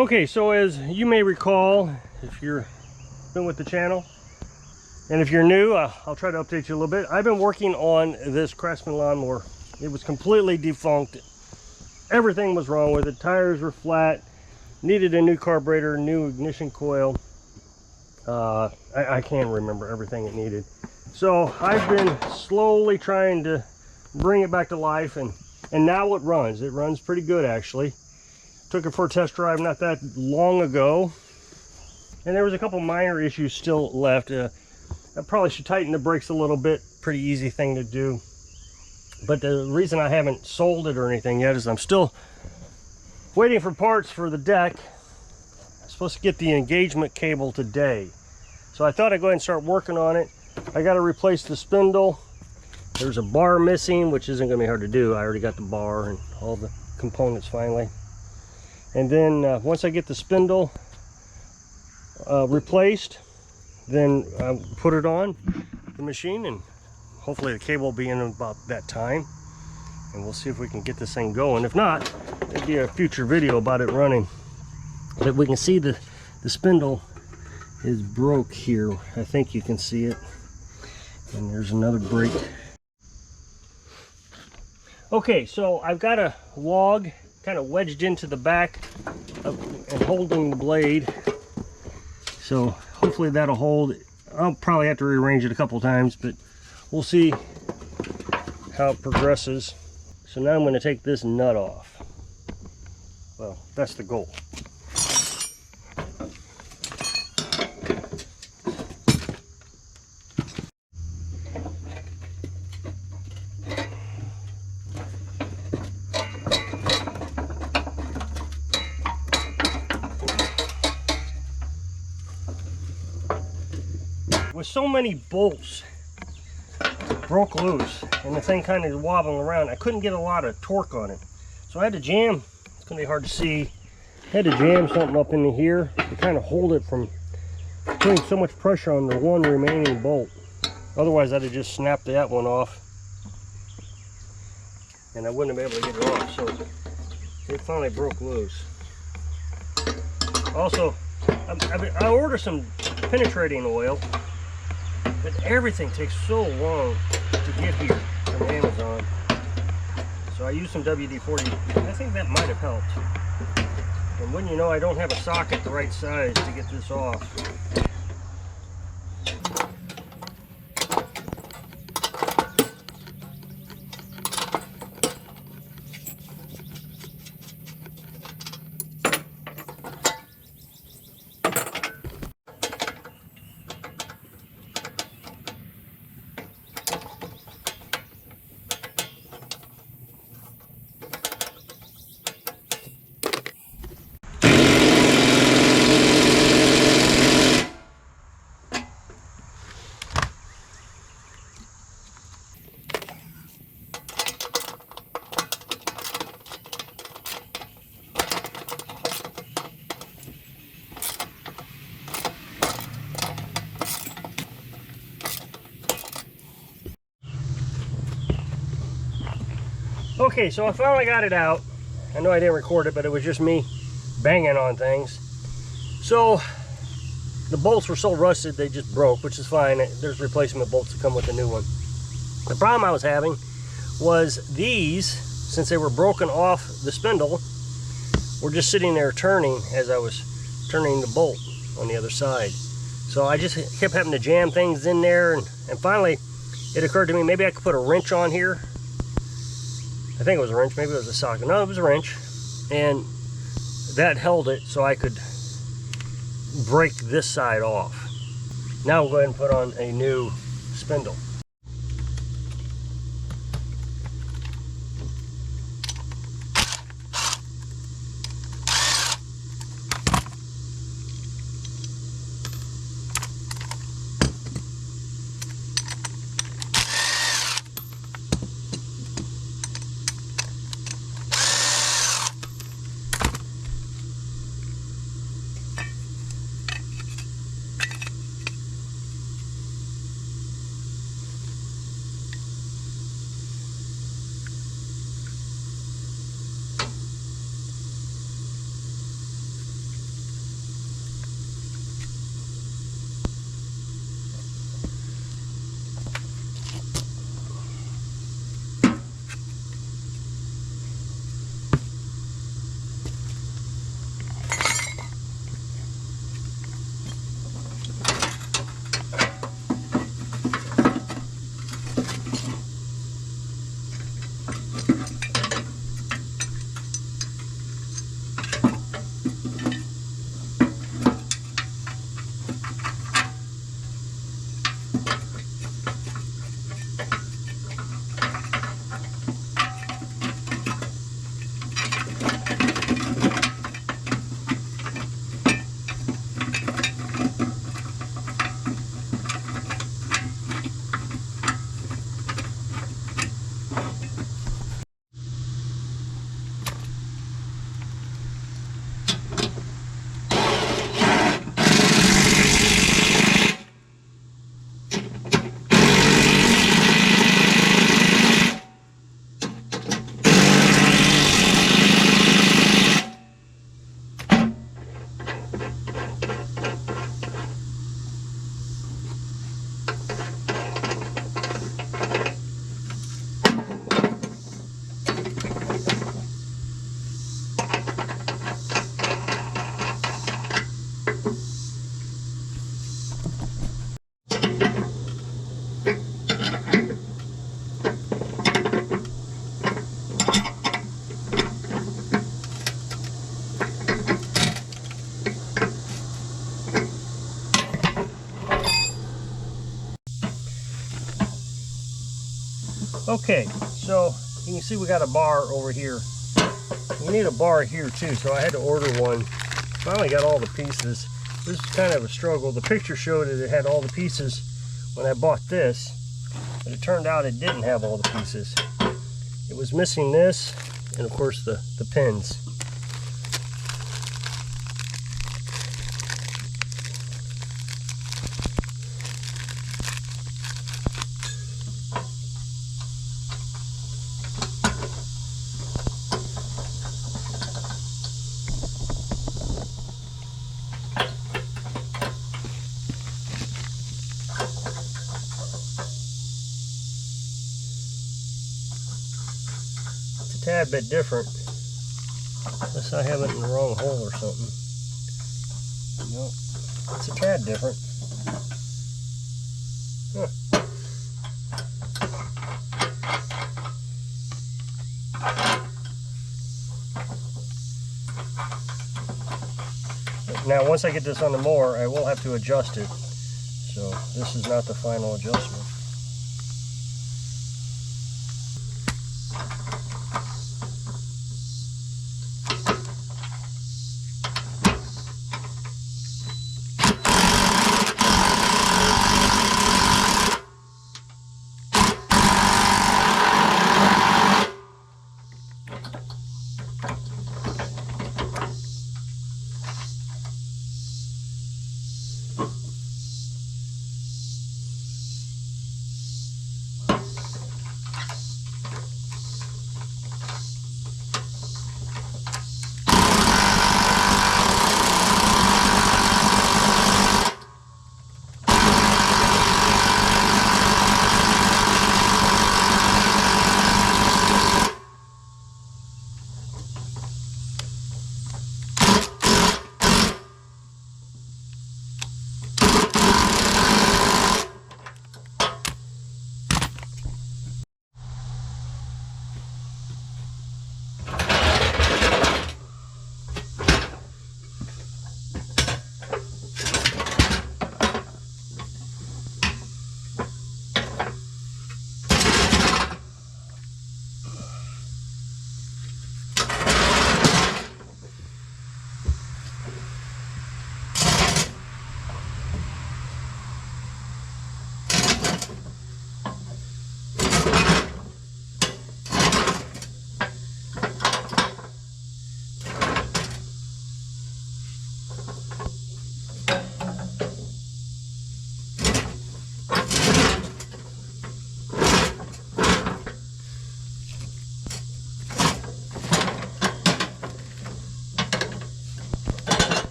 Okay, so as you may recall, if you're been with the channel, and if you're new, I'll try to update you a little bit. I've been working on this Craftsman lawnmower. It was completely defunct. Everything was wrong with it. Tires were flat, needed a new carburetor, new ignition coil. I can't remember everything it needed. So I've been slowly trying to bring it back to life, and now it runs. It runs pretty good, actually. Took it for a test drive not that long ago, and there was a couple minor issues still left. I probably should tighten the brakes a little bit. Pretty easy thing to do. But the reason I haven't sold it or anything yet is I'm still waiting for parts for the deck. I'm supposed to get the engagement cable today. So I thought I'd go ahead and start working on it. I got to replace the spindle. There's a bar missing, which isn't going to be hard to do. I already got the bar and all the components finally. And then once I get the spindle replaced, then I'll put it on the machine, and hopefully the cable will be in about that time. And we'll see if we can get this thing going. If not, there'll be a future video about it running. But we can see the spindle is broke here. I think you can see it. And there's another break. Okay, so I've got a log kind of wedged into the back and holding the blade. So hopefully that'll hold. I'll probably have to rearrange it a couple times, but we'll see how it progresses. So now I'm going to take this nut off. Well, that's the goal. With so many bolts broke loose and the thing kind of wobbling around, I couldn't get a lot of torque on it. So I had to jam, it's going to be hard to see, I had to jam something up into here to kind of hold it from putting so much pressure on the one remaining bolt. Otherwise I'd have just snapped that one off and I wouldn't have been able to get it off. So it finally broke loose. Also, I ordered some penetrating oil, but everything takes so long to get here from Amazon. So I used some WD-40. I think that might have helped. And wouldn't you know, I don't have a socket the right size to get this off. Okay, so I finally got it out. I know I didn't record it, but it was just me banging on things. So the bolts were so rusted they just broke, which is fine. There's replacement bolts that come with the new one. The problem I was having was these, since they were broken off the spindle, were just sitting there turning as I was turning the bolt on the other side. So I just kept having to jam things in there, and finally it occurred to me maybe I could put a wrench on here. I think it was a wrench, maybe it was a socket. No, it was a wrench. And that held it so I could break this side off. Now we'll go ahead and put on a new spindle. Okay, so you can see we got a bar over here. We need a bar here too, so I had to order one. Finally got all the pieces. This is kind of a struggle. The picture showed that it had all the pieces when I bought this, but it turned out it didn't have all the pieces. It was missing this, and of course the pins. Tad bit different, unless I have it in the wrong hole or something. No, it's a tad different. Huh. Now once I get this on the mower, I will have to adjust it, so this is not the final adjustment.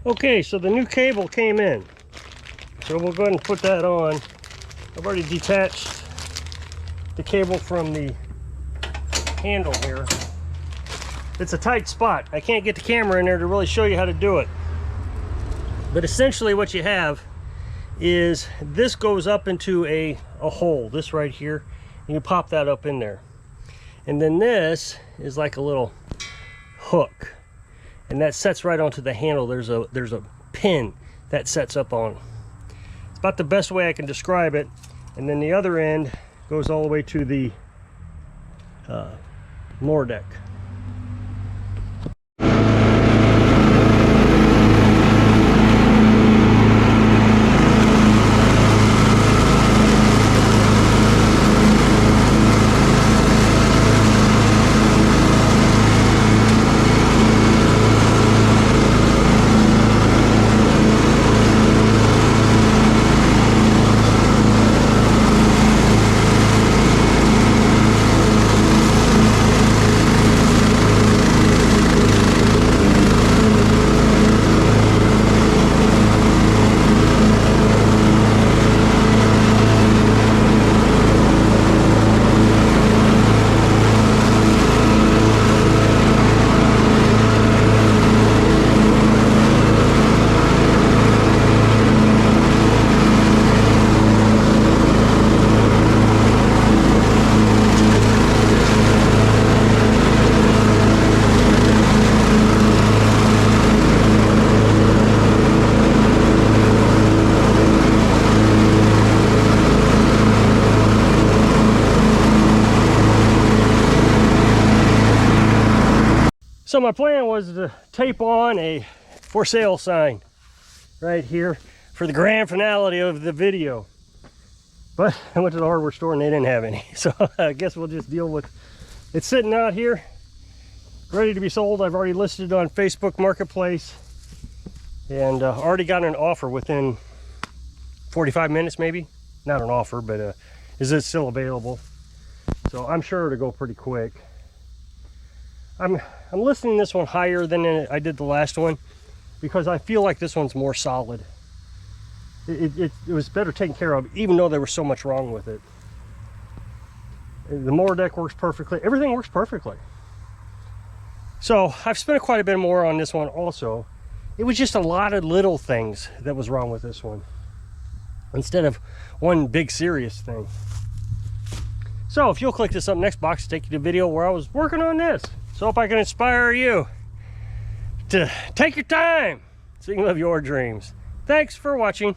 Okay, so the new cable came in. So we'll go ahead and put that on. I've already detached the cable from the handle here. It's a tight spot. I can't get the camera in there to really show you how to do it. But essentially what you have is this goes up into a hole, this right here, and you pop that up in there. And then this is like a little hook, and that sets right onto the handle. There's a pin that sets up on. It's about the best way I can describe it. And then the other end goes all the way to the mower deck. So my plan was to tape on a for sale sign right here for the grand finale of the video. But I went to the hardware store and they didn't have any. So I guess we'll just deal with it sitting out here, ready to be sold. I've already listed it on Facebook Marketplace and already got an offer within 45 minutes maybe. Not an offer, but is it still available? So I'm sure it'll go pretty quick. I'm listing this one higher than I did the last one because I feel like this one's more solid. It was better taken care of, even though there was so much wrong with it. The mower deck works perfectly. Everything works perfectly. So I've spent quite a bit more on this one also. It was just a lot of little things that was wrong with this one, instead of one big serious thing. So if you'll click this up next box, take you to the video where I was working on this. So I hope I can inspire you to take your time so you can live your dreams. Thanks for watching.